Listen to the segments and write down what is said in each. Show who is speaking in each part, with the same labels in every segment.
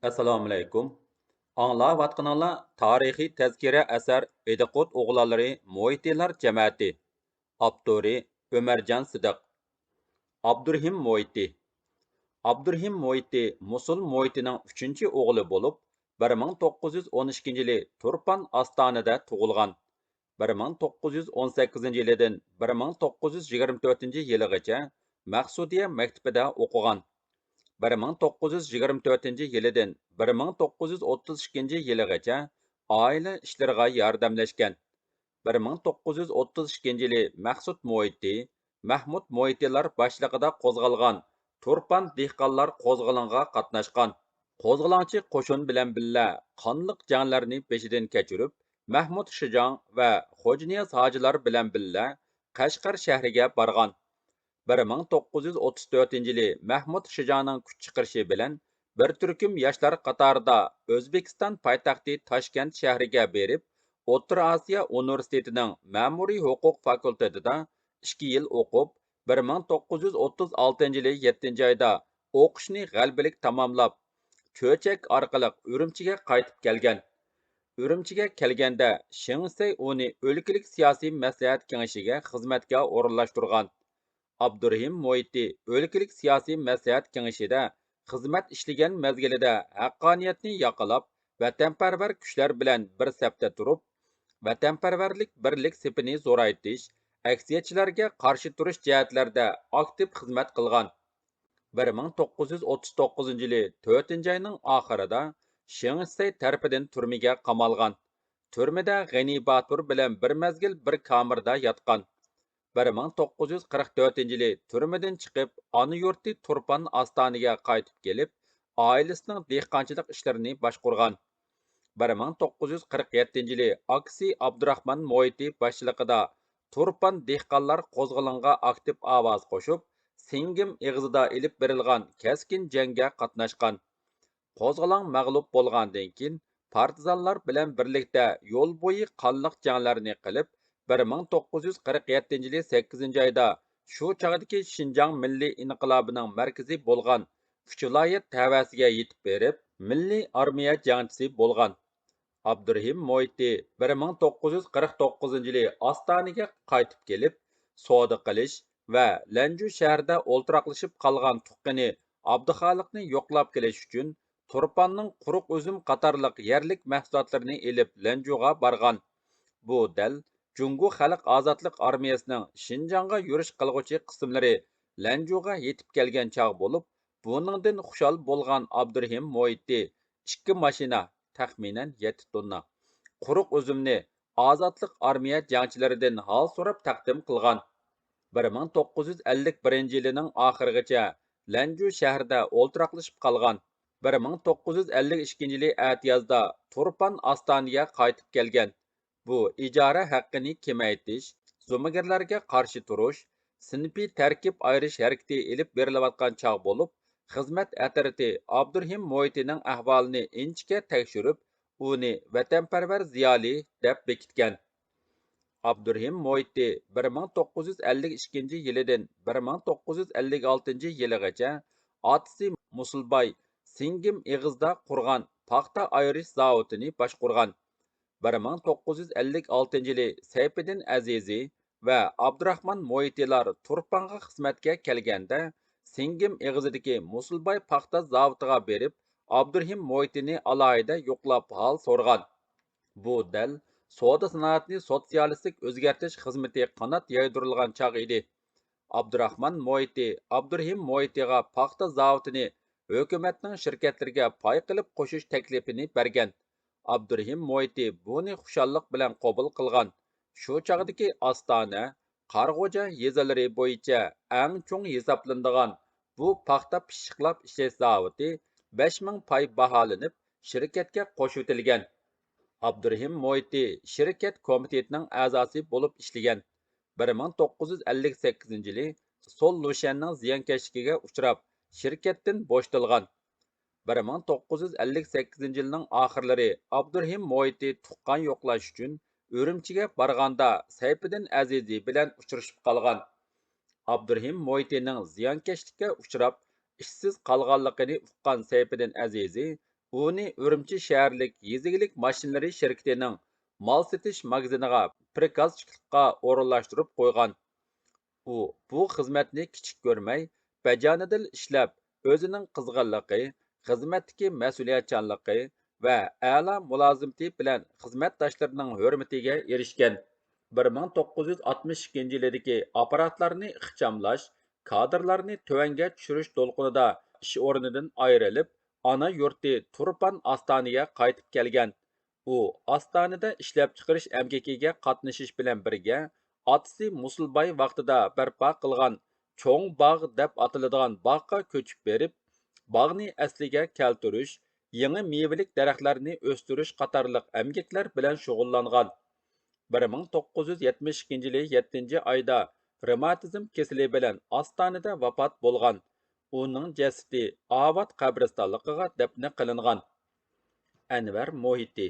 Speaker 1: Assalomu alaykum. Anglayotganinglar tarixiy tazkira asar Ediqut o'g'lonlari Mo'yitlar jamiyati. Avtori Ömerjan Sidiq. Abdurhim Mo'yiti. Abdurhim Mo'yiti Musul Mo'yitining 3-chi o'g'li bo'lib, 1912-yili Turpan Ostonada tug'ilgan. 1918-yildan 1924-yilgacha Maqsudiya maktabida o'qigan. 1924-yilidan 1932-yilgacha oila ishlariga yordamlashgan. 1932-yili Maqsud Mo'yti, Mahmud Mo'ytilar boshlig'ida qo'zg'algan Turpan dehqonlar qo'zg'olonga qatnashgan. Qo'zg'olonchi qo'shin bilan birga qonliq janglarni peshidan kechirib, Mahmud Shijong va Xo'janiyaz hojilar bilan birga Qashqar shahriga borgan. 1934-yili Mahmud Shijongning kuch chiqarishi bilan bir turkum yoshlar qatorida O'zbekiston poytaxti Toshkent shahriga berib, O'rta Osiyo universitetining ma'muriy huquq fakultetida 2 yil o'qib, 1936-yili 7-oyda o'qishni g'albalik tamomlab, cho'chak orqali Urumchiga qaytib kelgan. Urumchiga kelganda Shingsey uni o'lkalik siyosiy maslahat kengashiga xizmatga o'rinlashtirgan. Abdurhim Mo'yti o'lkalik siyosiy maslahat kengashida xizmat ishlagan mezgilida haqqoniyatni yoqalab, vatanparvar kuchlar bilan bir safda turib, vatanparvarlik birlik sepini zo'raytish, aksiyachilarga qarshi turish jihatlarida aktiv xizmat qilgan. 1939-yili 4-oyning oxirida Shingsey tarafidan turmaga qamalgan. Turmada G'ani Batur bilan bir mezgil bir kamerda yotgan. 1944-yili turmadan chiqib, ona yurti Turpan Ostoniga qaytib kelib, oilasining dehqonchilik ishlarini boshqargan. 1947-yili aksi Abdurahmon Mo'yti boshchiligida Turpan dehqonlar qo'zg'olonga aktiv ovoz qo'shib, Singim eg'izida ilib berilgan keskin jangga qatnashgan. Qo'zg'olon mag'lub bo'lgandan keyin partizanlar bilan birlikda yo'l bo'yi qonliq janglarni qilib, 1947-yili 8-oyda shu chog'dagi Shinjang milliy inqilobining markazi bo'lgan 3 viloyat tavasiga yetib berib, milliy armiya jangchisi bo'lgan. Abdurhim Mo'yti 1949-yili Ostonaga qaytib kelib, savdo qilish va Lanju shahrida o'ltiraqlashib qolgan tuqqini Abduxoliqni yo'qlab kelish uchun Turpanning quruq uzum qatorliq yerlik mahsulotlarini elib Lanjuga borgan. Bu dal Jungu Xalq Ozodlik armiyasining Shinjongga yurish qilg'uchi qismlari Lanjuga yetib kelgan chog' bo'lib, buningdan xushal bo'lgan Abdurhim Mo'yti 2 mashina, taxminan 7 tonna quruq uzumni ozodlik armiya jangchilaridan hol so'rab taqdim qilgan. 1951-yilining oxirigacha Lanju shahrida o'ltiraqlashib qolgan. 1952-yili atiyozda Turpan Ostoniga qaytib kelgan. Bu ijara haqqini kemaytish, zo'magirlarga qarshi turish, sinfiy tarkib ayirish harakati elib berilayotgan chog' bo'lib, xizmat atriti Abdurhim Mo'yitining ahvolini inchga tekshirib, uni vatanparvar ziyoli deb bekitgan. Abdurhim Mo'yti 1952-yilidan 1956-yilgacha otasi Musulboy Singim Eg'izda qurgan paxta ayirish zavodini boshqargan. 1956-yili Sayfiddin Azizi va Abdurahmon Mo'yitilar Turpanga xizmatga kelganda, Singim Eg'izidagi Musulboy paxta zavodiga berib, Abdurhim Mo'yitini alohida yo'qlab hol so'rgan. Bu dal savdo sanoatni sotsialistik o'zgartirish xizmati qanot yaydirilgan chog' edi. Abdurahmon Mo'yti Abdurhim Mo'yitiga paxta zavodini hukumatning shirkatlariga pay qilib qo'shish taklifini bergan. Abdurhim Mo'yti buni xushallik bilan qabul qilgan. Shu chog'dagi Ostona, Qarg'o'ja yezalari bo'yicha eng cho'ng hisoblanadigan bu paxta pishiqlab ishlash zavodi 5000 pay baholanib, shirkatga qo'shitilgan. Abdurhim Mo'yti shirkat komitetining a'zosi bo'lib ishlagan. 1958-yili Sol Lushanning ziyonkashligiga uchrab, shirkatdan bo'shatilgan. 1958-yilning oxirlari Abdurhim Mo'yti tuqqan yo'qlash uchun Urumchiga borganda Sayfiddin Azizi bilan uchrashib qolgan. Abdurhim Mo'ytining ziyonkashlikka uchrab, ishsiz qolganligini uqqan Sayfiddin Azizi Uni Urumchi shaharlik yezigilik mashinalari shirkatining mal setish magaziniga prikazchilikqa o'rinlashtirib qo'ygan. U bu xizmatni kichik ko'rmay, bajonidil ishlab, o'zining qizg'inligi, xizmatdagi mas'uliyatchanligi va a'lo mulozimati bilan xizmatdoshlarining hurmatiga erishgan. 1962 yildagi apparatlarni ixchamlash, kadrlarni tuvanga tushirish to'lqinida ish o'rnidan ayrilib, ana yurti Turpan Ostoniga qaytib kelgan. U Ostonada ishlab chiqarish amgakiga qatnashish bilan birga, otasi Musulboy vaqtida barpo qilgan cho'ng bog' deb ataladigan bog'ga ko'chib berib, bog'ni asliga keltirish, yangi mevalik daraxtlarni o'stirish qatorliq amgaklar bilan shug'ullangan. 1972 yılı 7. ayda revmatizm kesili bilan Ostonada vafot bo'lgan. Uning jasadi Avat qabristonligiga dafn qilingan. Anvar Mohiti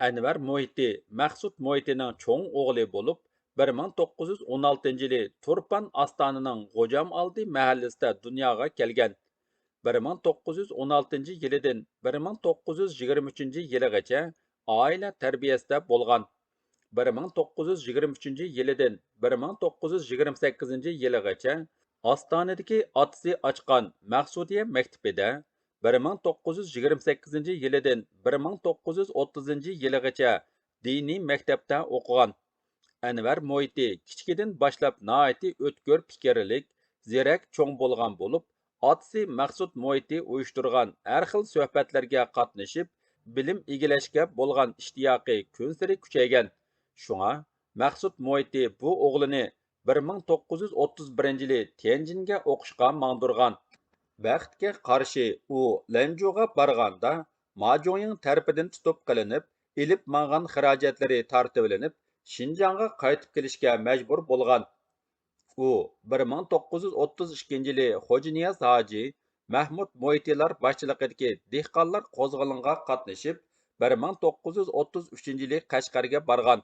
Speaker 1: Anvar Mohiti Maqsud Mohitining cho'ng o'g'li bo'lib, 1916 yılı Turpan Ostonining G'ojam oldi mahallasida dunyoga kelgan. 1916 yilidan 1923 yiligacha oila tarbiyasida bo'lgan. 1923 yilidan 1928 yiligacha Ostonadagi otasi ochgan Maqsudiya maktabida, 1928 yilidan 1930 yiligacha diniy maktabda o'qigan. Anvar Mohiti kichkidan boshlab nihoyatda o'tkir fikrlik, ziyrak cho'ng bo'lgan bo'lib, otasi Maqsud Mohiti uyushtirgan har xil suhbatlarga qatnashib, bilim egilashga bo'lgan ishtiyoqi kunsari kuchaygan. Shunga Maqsud Mohiti bu o'g'lini 1931 yili Tianjinga o'qishga mangdirgan. Vaqtga qarshi u Lanjuga borganda Majonying tarafidan tutib qilinib, ilib mangan xarajatlari tortib olinib, Şinjan'a qaytib kelishga majbur bo'lgan. U 1932 yili Xo'janiyaz Hoji Mahmud Mo'ytilar boshchiligidagi dehqonlar qo'zg'olonga qatnashib, 1933 yili Qashqarga borgan.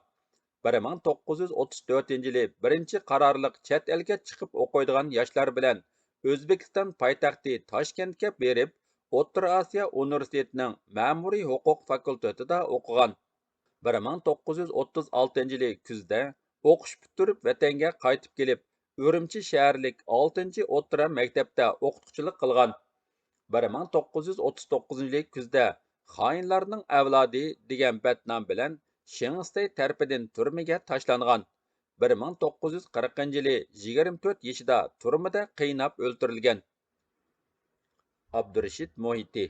Speaker 1: 1934 yili birinchi qarorliq chet elga chiqib o'qiydigan yoshlar bilan O'zbekiston poytaxti Toshkentga berib, O'rta Osiyo universitetining ma'muriy huquq fakultetida o'qigan. 1936 yili kuzda o'qish bitirib vatanga qaytib kelib, Urumchi shaharlik 6 o'rta maktabda o'qituvchilik qilgan. 1939 yili kuzda xoinlarning avlodi degan batnom bilan Shenstay tarafidan turmaga tashlangan. 1940 yili 24 yoshida turmada qiynab o'ldirilgan. Abdurashid Mohiti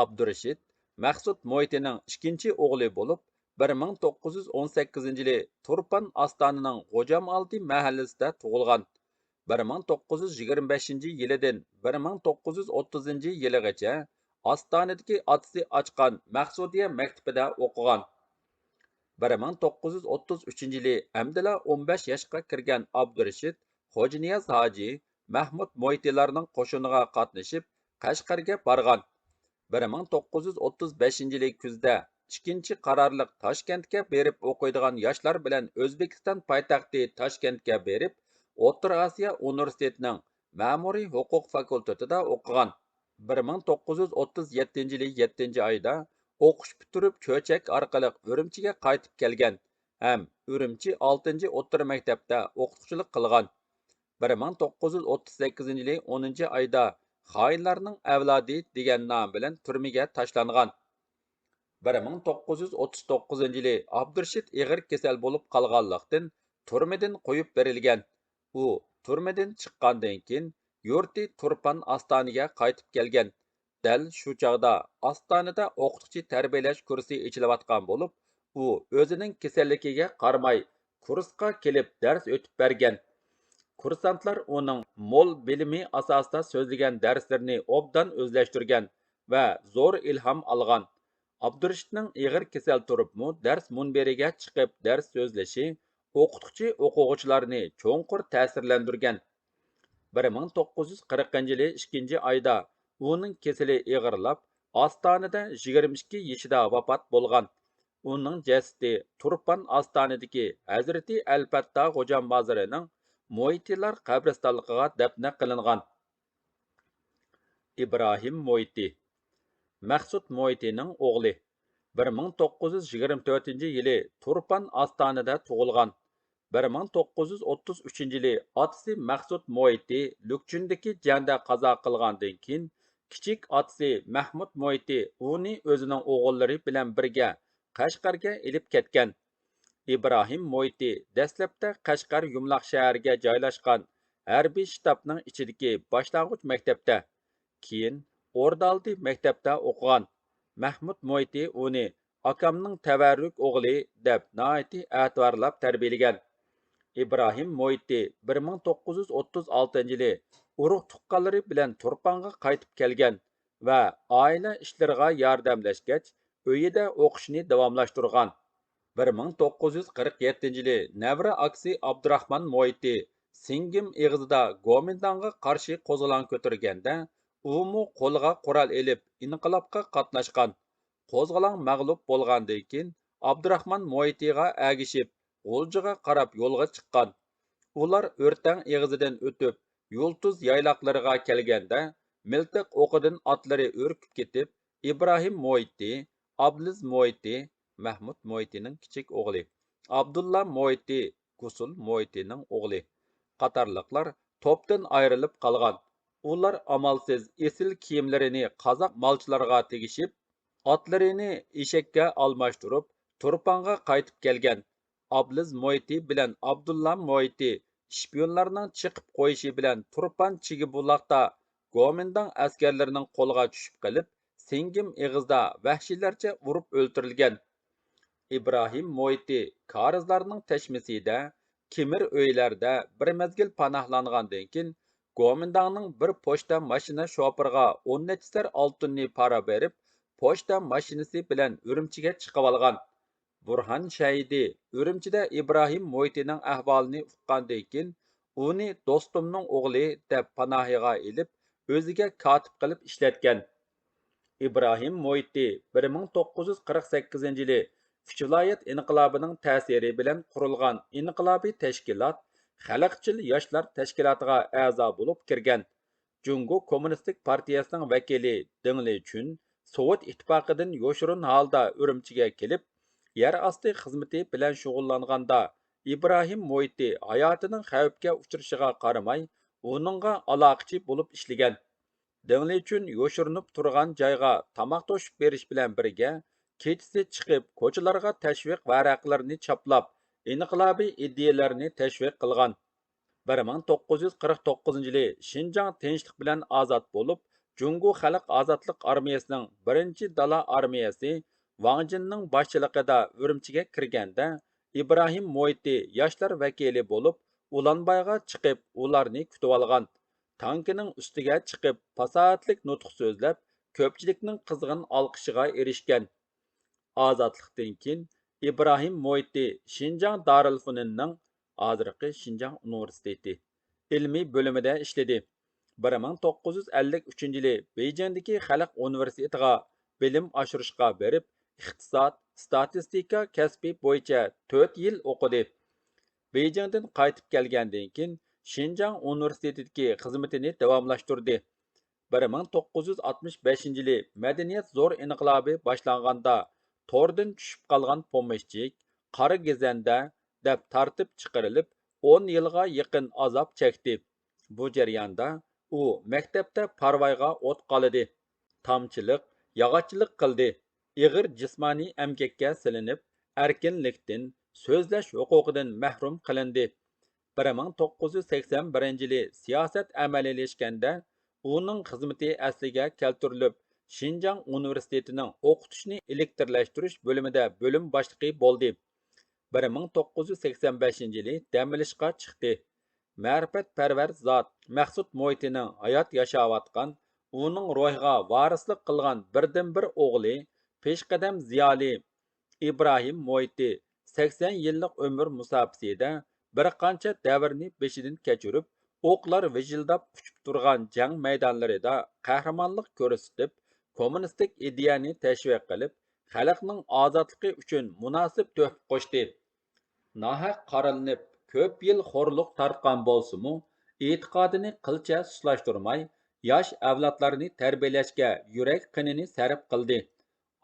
Speaker 1: Abdurashid Maqsud Mohitining ikkinchi o'g'li bo'lib, 1918 yili Turpan Ostonining G'ojam oldi mahallasida tug'ilgan. 1925 yilidan 1930 yiligacha Ostonadagi otasi ochgan Maqsudiya maktabida o'qigan. 1933 yili amdila 15 yoshga kirgan Abdurashid Xo'janiyaz Hoji Mahmud Mo'ytilarning qo'shiniga qatnashib, Qashqarga borgan. 1935 yili kuzda ikkinchi qarorliq Toshkentga berib o'qiydigan yoshlar bilan O'zbekiston poytaxti Toshkentga berib, O'rta Osiyo universitetining ma'muriy huquq fakultetida o'qigan. 1937 yili 7 oyda o'qish bitirib cho'chak orqali Urumchiga qaytib kelgan ham Urumchi 6 o'rta maktabda o'qituvchilik qilgan. 1938 yili 10 oyda xoinlarning avlodi degan nom bilan turmaga tashlangan. 1939 yili Abdurashid ig'ir kasal bo'lib qolganlikdan turmadan qo'yib berilgan. U turmadan chiqqandan keyin yurti Turpan Ostoniga qaytib kelgan. Dal shu chog'da Ostonada o'qituvchi tarbiyalash kursi ichilayotgan bo'lib, u o'zining kasalligiga qaramay kursga kelib dars o'tib bergan. Kursantlar uning mo'l bilimi asosida so'zlagan darslarini obdan o'zlashtirgan va zo'r ilhom olgan. Abdurashidning ig'ir kasal turibmi dars munberiga chiqib dars so'zlashi o'qituvchi o'quvchilarni cho'nqur ta'sirlantirgan. 1940 yili 2 oyda uning kasali ig'irlab, Ostonada 22 yoshida vafot bo'lgan. Uning jasadi Turpan Ostonidagi Hazrati Alpatta G'ojam mozorining Mo'ytilar qabristonligiga dafn qilingan. İbrahim Moiti, Maqsud Moitining o'g'li. 1924-yili Turpan Ostonada tug'ilgan. 1933-yili otasi Maqsud Moiti Lukchundagi jangda qazo qilgandan keyin kichik otasi Mahmud Moiti uni o'zining o'g'illari bilan birga Qashqarga elib ketgan. İbrahim Moiti dastlabda Qashqar Yumloq shahariga joylashgan harbiy shtabning ichidagi boshlang'ich maktabda, keyin O'rdaldi maktabda o'qigan. Mahmud Moiti uni akamning tavarruk o'g'li deb nihoyatda e'tiborlab tarbiyalagan. İbrahim Moiti 1936-yili urug' tuqqanlari bilan Turpanga qaytib kelgan va oila ishlariga yordamlashgach, uyida o'qishni davomlashtirgan. 1947-yili Navra aksi Abdurahman Moiti Singim eg'izida Gomindanga qarshi qo'zg'olon ko'targanda, umu qo'lga qurol elib inqilobga qatnashgan. Qo'zg'olon mag'lub bo'lgandan keyin Abdurahman Moitiga agishib, G'uljiga qarab yo'lga chiqqan. Ular o'rtang eg'izidan o'tib, Yulduz yayloqlariga kelganda, miltiq o'qidan otlari o'rkib ketib, İbrahim Moiti, Abliz Moiti, Mahmud Moitining kichik o'g'li, Abdulla Moiti, Gusul Moitining o'g'li qatorliqlar to'pdan ayrilib qolgan. Ular amalsiz esil kiyimlarini qozoq molchilarga tegishib, otlarini eshakka almashtirib, Turpanga qaytib kelgan. Abliz Moiti bilan Abdulla Moiti shpionlarning chiqib qo'yishi bilan Turpan Chigibulaqda Gomindang askarlarining qo'liga tushib qolib, Singim eg'izda vahshiylarcha urib o'ldirilgan. İbrahim Moiti karizlarning tashmisida kimir uylarda bir mezgil panohlangandan keyin Gomindangning bir pochta mashina shofiriga 10 nechsar oltinni para berib, pochta mashinasi bilan Urumchiga chiqib olgan. Burhan Shahidi Urumchida İbrahim Moitining ahvolini uqqandan keyin uni do'stimning o'g'li deb panohiga ilib, o'ziga kotib qilib ishlatgan. İbrahim Moiti 1948-yili Uch viloyat inqilobining ta'siri bilan qurilgan inqilobiy tashkilot Xalqchil yoshlar tashkilotiga a'zo bo'lib kirgan. Jungo Kommunistik partiyasining vakili Deng Lichun Sovet ittifoqidan yoshirin holda Urumchiga kelib, yer osti xizmati bilan shug'ullanganda İbrahim Moiti hayotining xavfga uchrashiga qaramay, uningga aloqachi bo'lib ishlagan. Deng Lichun yoshirinib turgan joyga tomoq to'shib berish bilan birga kechasi chiqib ko'chalarga tashviq varaqlarini choplab, inqilobiy ideyalarni tashviq qilgan. 1949-yili Shinjang tinchlik bilan ozod bo'lib, Jungo Xalq ozodlik armiyasining 1-dala armiyasi Wang Jinning boshchiligida Urumchiga kirganda, İbrahim Moiti yoshlar vakili bo'lib, Ulanbayga chiqib, ularni kutib olgan. Tankining ustiga chiqib, fasohatlik nutq so'zlab, ko'pchilikning qizg'in olqishiga erishgan. Ozodlikdan keyin İbrahim Moiti Shinjang Darülfünunning, hozirgi Shinjang universiteti ilmiy bo'limida ishladi. 1953-yili Beyjingdagi Xalq universitetiga bilim oshirishga berib, iqtisod, statistika kasbi bo'yicha 4 yil o'qidi. Beyjingdan qaytib kelgandan keyin Shinjang universitetidagi xizmatini davomlashtirdi. 1965-yili madaniyat zo'r inqilobi boshlanganda to'rdan tushib qolgan pomeshchik qora gezanda deb tartib chiqarilib 10 yilga yaqin azob chekdi. Bu jarayonda u maktabda parvoyga o't qoldi, tomchilik, yog'ochchilik qildi, ig'ir jismoniy emgakka silinib, erkinlikdan, so'zlash huquqidan mahrum qilindi. 1981-yili siyosat amaliylashganda uning xizmati asliga keltirilib, Shinjang universitetining o'qitishni elektrlashtirish bo'limida bo'lim boshlig'i bo'ldi. 1985-yili dam olishga chiqdi. Ma'rifatparvar zot Maqsud Moitining hayot yashayotgan, uning ruhiga varislik qilgan birdan-bir o'g'li, peshqadam ziyoli İbrahim Moiti 80 yillik umr musofasida bir qancha davrni beshidan kechirib, o'qlar vijildab uchib turgan jang maydonlarida qahramonlik ko'rsatib, kommunistik ideyani tashviq qilib, xalqning ozodligi uchun munosib tuhfa qo'shdi. Nahaq qaralinib, ko'p yil xo'rliq tartgan bo'lsa-mu, e'tiqodini qilcha suslashtirmay, yosh avlodlarni tarbiyalashga yurak qinini sarf qildi.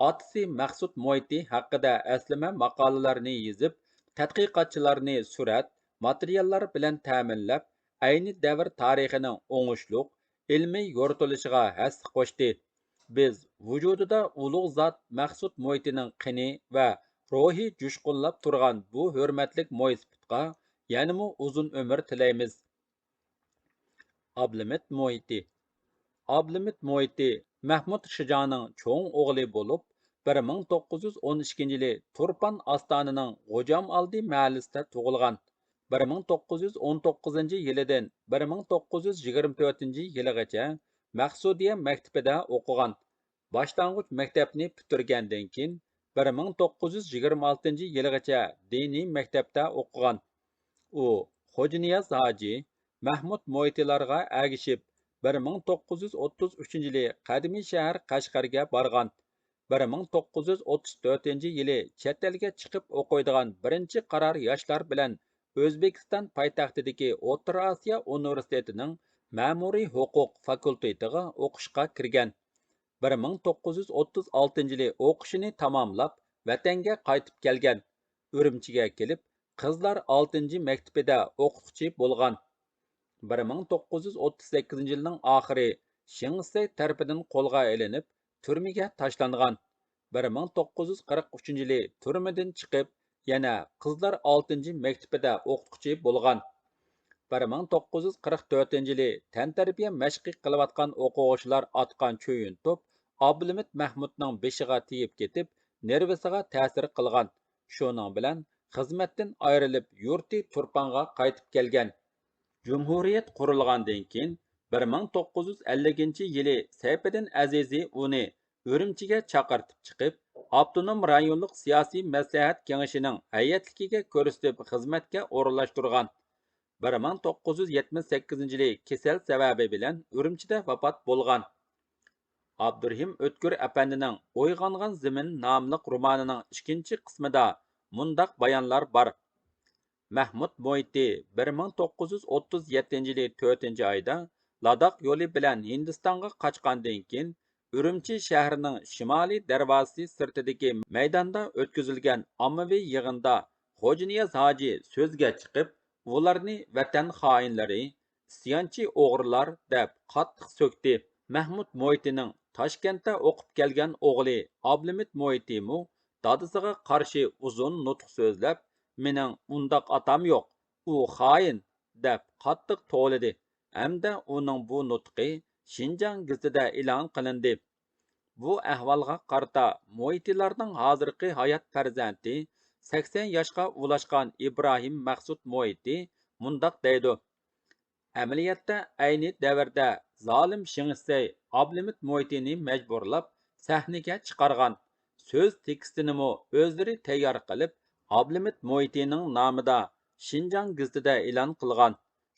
Speaker 1: Otasi Maqsud Moiti haqida əslama maqolalarni yozib, tədqiqatçılarni surat, materiallar bilan ta'minlab, ayni davr tarixining o'ngishliq ilmiy yo'ritilishiga hassa qo'shdi. Biz vujudida ulug' zot Maqsud Moitining qini va ruhi jo'shqinlab turgan bu hurmatlik mo'ysifutga yanimi uzun umr tilaymiz. Ablimit Moiti Ablimit Moiti Mahmud Shijoning cho'ng o'g'li bo'lib, 1912-yili Turpan Ostonining G'ojam oldi mahallasida tug'ilgan. 1919-yilidan 1924-yilgacha Maqsudiya maktabida o'qigan. Boshlang'ich maktabni bitirgandan keyin 1926-yilgacha diniy maktabda o'qigan. U Xo'janiyaz hoji Mahmud Mo'ytilarga ergishib 1933-yili qadimiy shahar Qashqarga borgan. 1934-yili chet elga chiqib o'qiydigan birinchi qaror yoshlar bilan O'zbekiston poytaxtidagi O'rta Osiyo universitetining ma'muriy huquq fakultetiga o'qishga kirgan. 1936-yili o'qishini tamomlab vatanga qaytib kelgan. Urumchiga kelib qizlar 6-maktabida o'qituvchi bo'lgan. 1938-yilning oxiri Shingsey tarafidan qo'lga ilinib, turmaga tashlangan. 1943-yili turmadan chiqib, yana qizlar 6-maktabida o'qituvchi bo'lgan. 1944-yili tantarbiya mashqi qilayotgan o'quvchilar atgan cho'yin to'p Ablimit Mahmudning beshiga tegib ketib, nervisiga ta'sir qilgan. Shuning bilan xizmatdan ayrilib, yurti Turpanga qaytib kelgan. Cumhuriyet qurilgandan keyin 1950-yili Sayfiddin Azizi uni Urumchiga chaqirtib chiqib, Avtonom rayonluq siyosiy maslahat kengashining hay'atligiga ko'rsatib xizmatga o'rinlashtirgan. 1978-yili kasal sababi bilan Urumchida vafot bo'lgan. Abdurhim O'tkir apandining O'yg'ongan zimin nomli romanining 2-qismida mundaq bayonlar bor. Mahmud Moiti 1937-yili 4-oyda Ladakh yo'li bilan Hindistonga qochgandan keyin Urumchi shahrining shimoliy darvozasi sirtidagi maydonda o'tkazilgan ommaviy yig'inda Xo'janiyaz hoji so'zga chiqib, ularni vatan xoinlari, isyonchi o'g'rilar deb qattiq so'kdi. Mahmud Moitining Toshkentda o'qib kelgan o'g'li Ablimit Moitimu dadasiga qarshi uzun nutq so'zlab, "Mening undaq atam yo'q, u xoin" deb qattiq to'lidi. Hamda uning bu nutqi Şinjan gazetida e'lon qilindi. Bu ahvolga qarata Moitilarning hozirgi hayot farzandi 80 yoshga ulashgan İbrahim Maqsud Moiti mundaq deydi: Amaliyotda ayni davrda zolim Shingsey Ablimit Moitini majburlab sahnaga chiqargan. So'z tekstinimi o'zlari tayyor qilib, Ablimit Moitining nomida Şinjan gazetida e'lon qilgan.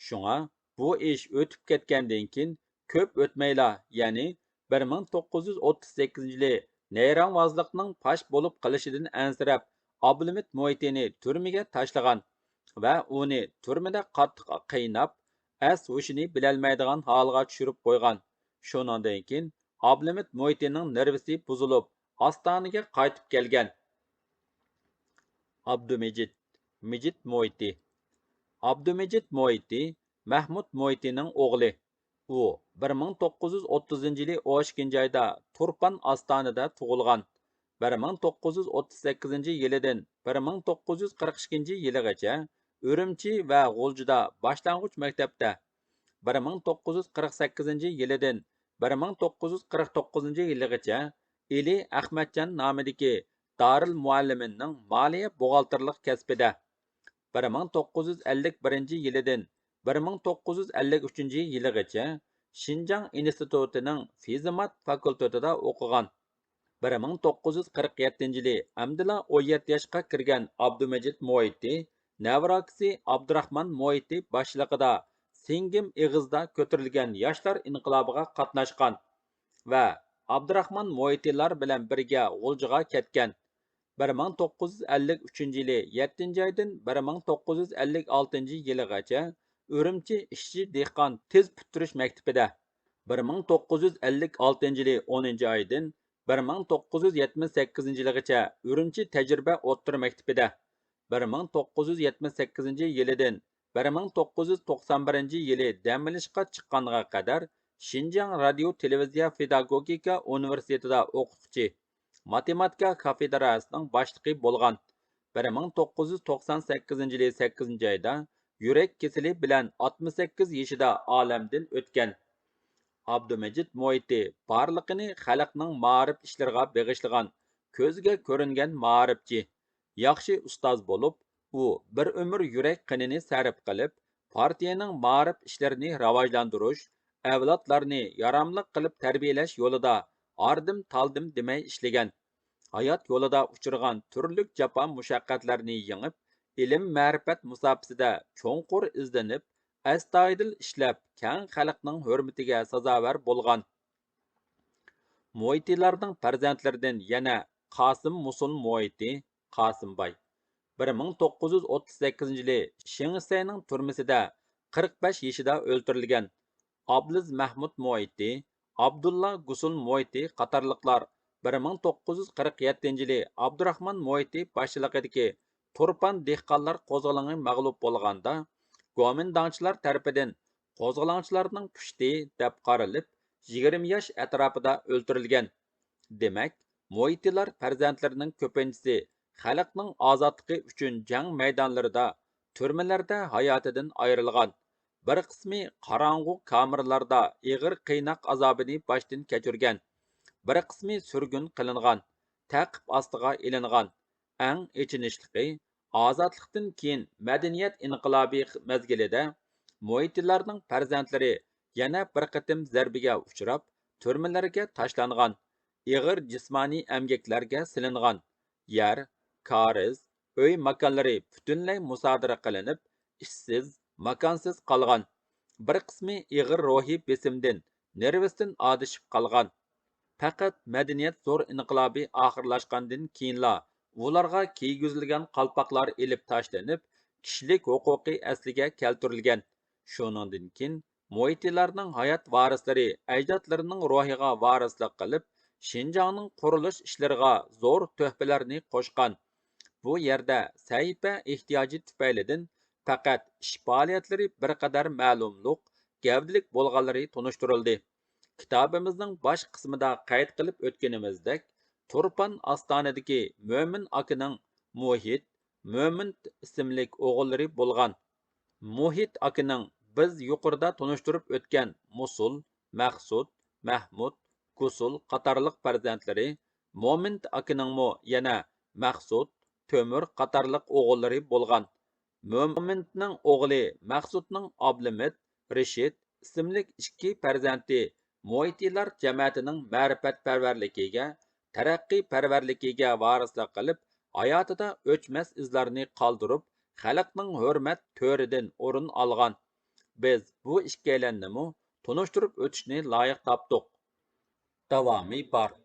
Speaker 1: Shunga bu ish o'tib ketgandan keyin ko'p o'tmayla, ya'ni 1938-yili nayronvozlikning pash bo'lib qilishidan ansirab, Ablimit Moitini turmaga tashlagan va uni turmada qattiq qiynab, as hushini bilolmaydigan holga tushirib qo'ygan. Shundan keyin Ablimit Moitining nervisi buzilib, Ostonaga qaytib kelgan. Abdumejid Moiti Abdumejid Moiti Mahmud Moitining o'g'li. U 1930-yili 12-oyda Turpan Ostonada tug'ilgan. 1938-yilidan 1942-yilgacha Urumchi va G'uljida boshlang'ich maktabda, 1948-yilidan 1949-yilgacha Eli Ahmadjon nomidagi Darul Mualliminning moliya buxgalterlik kasbida, 1951-yilidan 1953-yilgacha Şinjan institutining Fizimat fakultetida o'qigan. 1947-yili amdila 17 yoshga kirgan Abdumejid Moiti navrakisi Abdurahmon Moiti boshlig'ida Singim Ig'izda ko'tarilgan yoshlar inqilobiga qatnashgan va Abdurahmon Moitilar bilan birga G'uljiga ketgan. 1953-yili 7-oydan 1956-yilgacha Urumchi ishchi dehqon tez bitirish maktabida, 1956 yılı 10. aydan 1978 yılgacha Ürümçi Tecrübe O'rta Mektebi'de, 1978 yılıdan 1991 yılı dam olishga chiqqaniga qadar Şinjan Radio Televiziya Pedagogika Universitetida o'qituvchi, matematika kafedrasining boshlig'i bo'lgan. 1998 yılı 8 ayda yurak keseli bilan 68 yoshida olamdan o'tgan. Abdumajid Moiti barliqini xalqning ma'rif ishlariga beg'ishlagan, ko'zga ko'ringan ma'rifchi, yaxshi ustoz bo'lib, u bir umr yurak qinini sarf qilib, partiyaning ma'rif ishlarini rivojlantirish, avlodlarni yaramliq qilib tarbiyalash yo'lida ardim taldim demay ishlagan. Hayot yo'lida uchirgan turli jafo mushaqqatlarni yengib, ilm ma'rifat musofasida cho'nqur izlanib, astoydil ishlab, keng xalqning hurmatiga sazovor bo'lgan. Moitilarning farzandlaridan yana Qosim Musul Moiti, Qosimboy 1938 yılı Şengsayning turmasida 45 yoshida o'ldirilgan. Abliz Mahmud Moiti, Abdullah Gusul Moiti qatorliqlar 1947 yılı Abdurrahman Moiti boshchiligidagi Turpan dehqonlar qo'zg'oloni mag'lub bo'lganda, Gomindangchilar tarafidan qo'zg'olonchilarning pushti deb qaralib, 20 yosh atrofida o'ldirilgan. Demak, Moitilar farzandlarining ko'pinchisi xalqning ozodligi uchun jang maydonlarida, turmalarda hayotidan ayrilgan. Bir qismi qorong'u kameralarda ig'ir qiynoq azobini boshdan kechirgan. Bir qismi surgun qilingan, ta'qib ostiga ilingan. Eng ichinishli, ozodlikdan keyin madaniyat inqilobi mezgilida Moitilarning farzandlari yana bir qatim zarbiga uchrab, turmalarga tashlangan, ig'ir jismoniy emgaklarga silingan. Yer, kariz, uy makonlari butunlay musodara qilinib, ishsiz, makonsiz qolgan. Bir qismi ig'ir ruhiy besimdan, nervisidan odishib qolgan. Faqat madaniyat zo'r inqilobi oxirlashgandan keyinla ularga kiygizilgan qalpoqlar ilib tashlanib, kishilik huquqi asliga keltirilgan. Shuningdan keyin Moitilarning hayot varislari ajdodlarining ruhiga varislik qilib, Şinjanning qurilish ishlariga zo'r tuhfalarni qo'shgan. Bu yerda sahifa ehtiyoji tufaylidan faqat ish faoliyatlari bir qadar ma'lumliq, gavdalik bo'lganlari tunishtirildi. Kitabımızın baş qismida qayd qilib o'tganimizdek, Turpan ostonadagi Mo'min akaning Muhit, Mo'min ismli o'g'illari bo'lgan. Muhit akaning biz yuqorida tunishtirib o'tgan Musul, Maqsud, Mahmud, Gusul qatorliq farzandlari, Mo'min akaningmi yana Maqsud, Tömür qatorliq o'g'illari bo'lgan. Mo'minning o'g'li Maqsudning Ablimit, Rishid ismli ikki farzandi Moitilar jamiyatining ma'rifatparvarligiga, taraqqiyparvarligiga varislik qilib, hayotida o'chmas izlarni qoldirib, xalqning hurmat to'ridan o'rin olgan. Biz bu ikkalanni tunishtirib o'tishni loyiq topdik. Davomi bor.